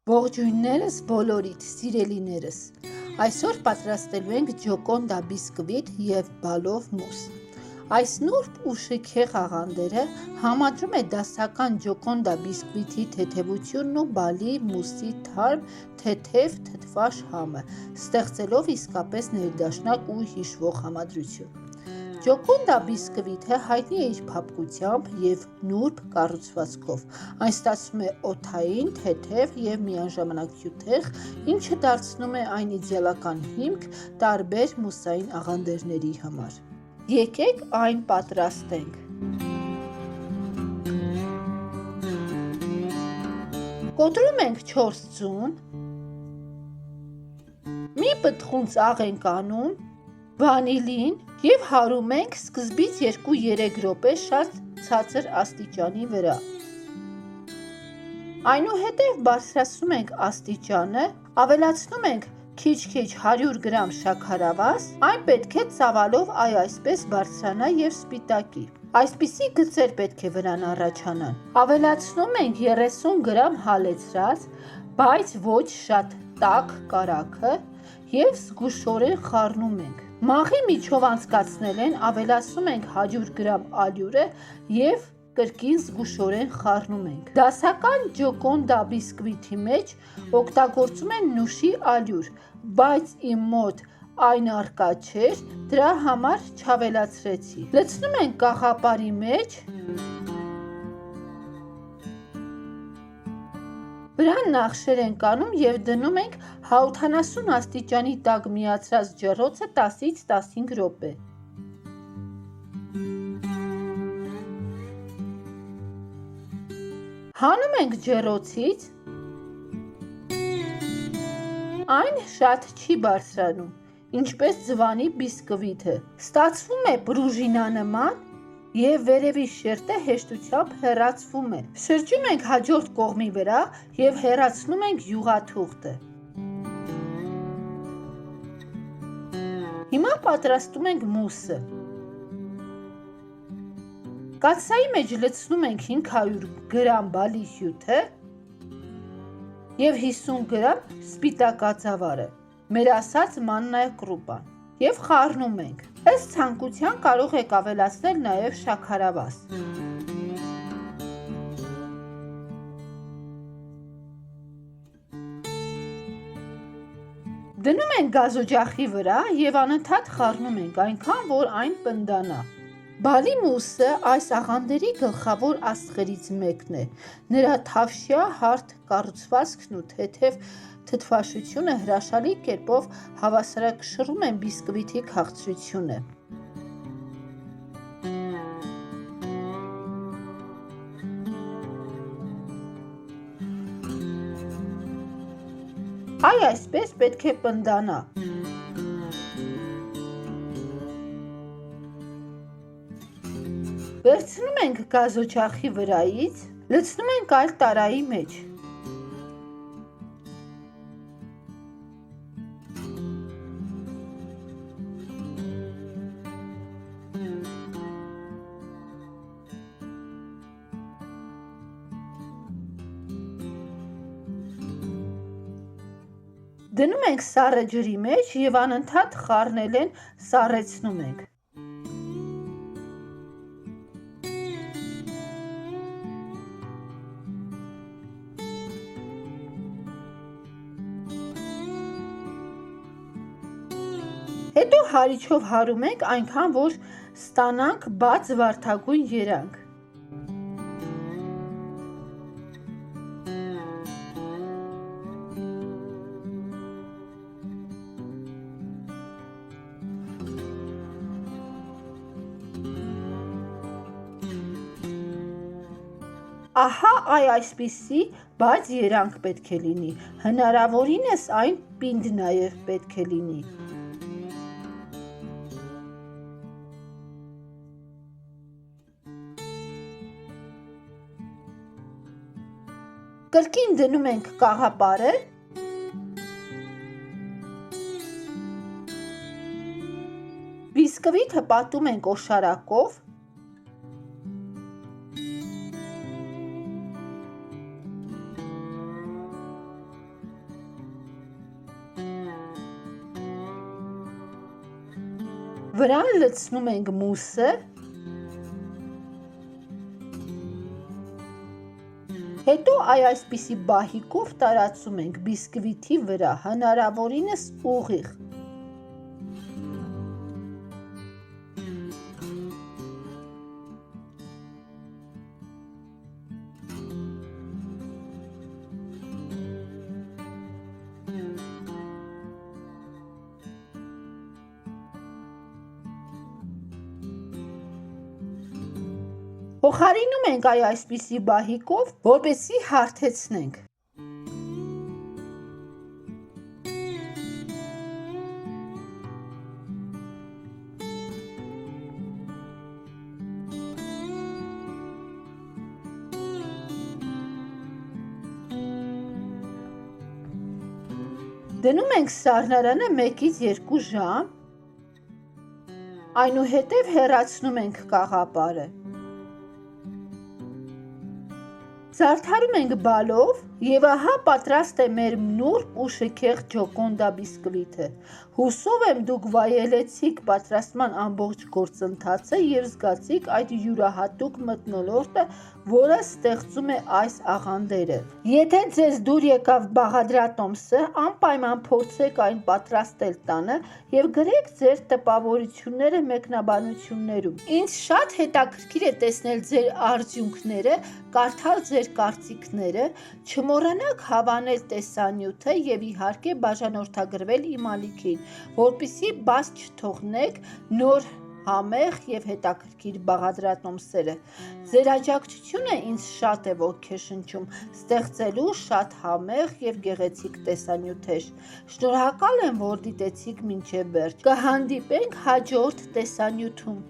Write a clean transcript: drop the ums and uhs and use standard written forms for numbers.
Ողջույններս բոլորիդ, սիրելիներս, այսօր պատրաստելու ենք ջոկոնդա բիսկվիթ և բալով մուս։ Այս նուրբ ու շքեղ աղանդերը համադրում է դասական ջոկոնդա բիսկվիթի թեթևությունն ու բալի մուսի թարմ, թեթև թթվաշ համը, ստեղծելով իսկապես ներդաշնակ ու հիշվող համադրություն։ Ջոկոնդա բիսկվիթը հայտնի է իր փափկությամբ և նուրբ կառուցվածքով։ Այն ստացվում է օդային, թեթև և միաժամանակ հյութեղ, ինչը դարձնում է այն իդեալական հիմք տարբեր մուսային աղանդերների համար։ Եկեք այն պատրաստենք։ Կոտրում ենք 4 ձուն, մի պտղուն ծաղ ենք անում, վանիլին և հարում ենք սկզբից 2-3 րոպե շատ ցածր աստիճանի վրա։ Այնուհետև բարձրացնում ենք աստիճանը, ավելացնում ենք քիչ-քիչ 100 գրամ շաքարավազ, այն պետք է ծավալով այսպես բարձրանա և սպիտակի։ Այսպիսի գծեր պետք է վրան առաջանան։ Ավելացնում ենք 30 գրամ հալեցրած, բայց ոչ շատ տաք կարագը և զգուշորեն խառնում ենք։ Մաղի միջով անցկացնելեն ավելացնում ենք 100 գրամ ալյուրը և կրկին զգուշորեն խառնում ենք։ Դասական ջոկոնդա բիսկվիթի մեջ օգտագործում են նուշի ալյուր, բայց իմ մոտ այն առկա չէր, դրա համար չավելացրեցի։ Լցնում ենք կաղապարի մեջ, վրան նախշեր ենք անում և դնում ենք 180 աստիճանի տակ միացրած ջեռոցը 10-ից 15 րոպե։ Հանում ենք ջեռոցից, այն շատ չի բարձրանում, ինչպես ձվանի բիսկվիթը, ստացվում է պրուժինանման և վերևի շերտը հեշտությամբ հեռացվում է։ Շրջում ենք հաջորդ կողմի վրա և հեռացնում ենք յուղաթուղթը։ Հիմա պատրաստում ենք մուսը։ Կաթսայի մեջ լցնում ենք 500 գրամ բալի հյութը և 50 գրամ սպիտակածավալը, մեր ասած մաննա կրուպան, և խառնում ենք։ Ըստ ցանկության կարող եք ավելացնել նաև շաքարավազ։ Դնում ենք գազօջախի վրա և անընդհատ խառնում ենք, այնքան որ այն պնդանա։ Բալի մուսը այս աղանդերի գլխավոր աստղերից մեկն է։ Նրա թավշյա հարթ կառուցվածքն ու թեթև թթվաշությունը հրաշալի կերպով հավասարակշռում են բիսկվիթի քաղցրությունը։ Այսպես պետք է պնդանա։ Վերցնում ենք գազօջախի վրայից, լցնում ենք այլ տարայի մեջ։ Դնում ենք սառը ջրի մեջ և անընդհատ խառնելեն սառեցնում ենք։ Հետո հարիչով հարում ենք այնքան, որ ստանանք բաց վարդագույն երանգ։ Ահա այսպիսի բաց երանգ պետք է լինի, հնարավորինս այն պինդ նաև պետք է լինի։ Կրկին դնում ենք կաղապարը, բիսկվիթը պատում ենք օշարակով, Վրան լցնում ենք մուսը, հետո այսպիսի բահիկով տարածում ենք բիսկվիթի վրա, հնարավորինս ուղիղ։ Փոխարինում ենք այսպիսի բահիկով, որպեսզի հարթեցնենք։ Դնում ենք սառնարանը 1-ից 2 ժամ, այնուհետև հեռացնում ենք կաղապարը։ Զարդարում ենք բալով և ահա պատրաստ է մեր նուրբ ու շքեղ ջոկոնդա բիսկվիթը։ Հուսով եմ դուք վայելեցիք պատրաստման ամբողջ գործընթացը և զգացիք այդ յուրահատուկ մթնոլորտը, որը ստեղծում է այս աղանդերը։ Եթե ձեզ դուր եկավ բաղադրատոմսը, անպայման փորձեք այն պատրաստել տանը և գրեք ձեր տպավորությունները մեկնաբանություններում։ Ինձ շատ հետաքրքիր է տեսնել ձեր արդյունքները, կարդալ ձեր կարծիքները, չմոռանաք հավանել տեսանյութը և իհարկե բաժանորդագրվել իմ ալիքին, որպեսզի բաց չթողնեք նոր համեղ և հետաքրքիր բաղադրատոմսերը։ Ձեր աջակցությունը ինձ շատ է ոգեշնչում ստեղծելու շատ համեղ և գեղեցիկ տեսանյութեր։ Շնորհակալ եմ, որ դիտեցիք մինչև վերջ։ Կհանդիպենք հաջորդ տեսանյութում։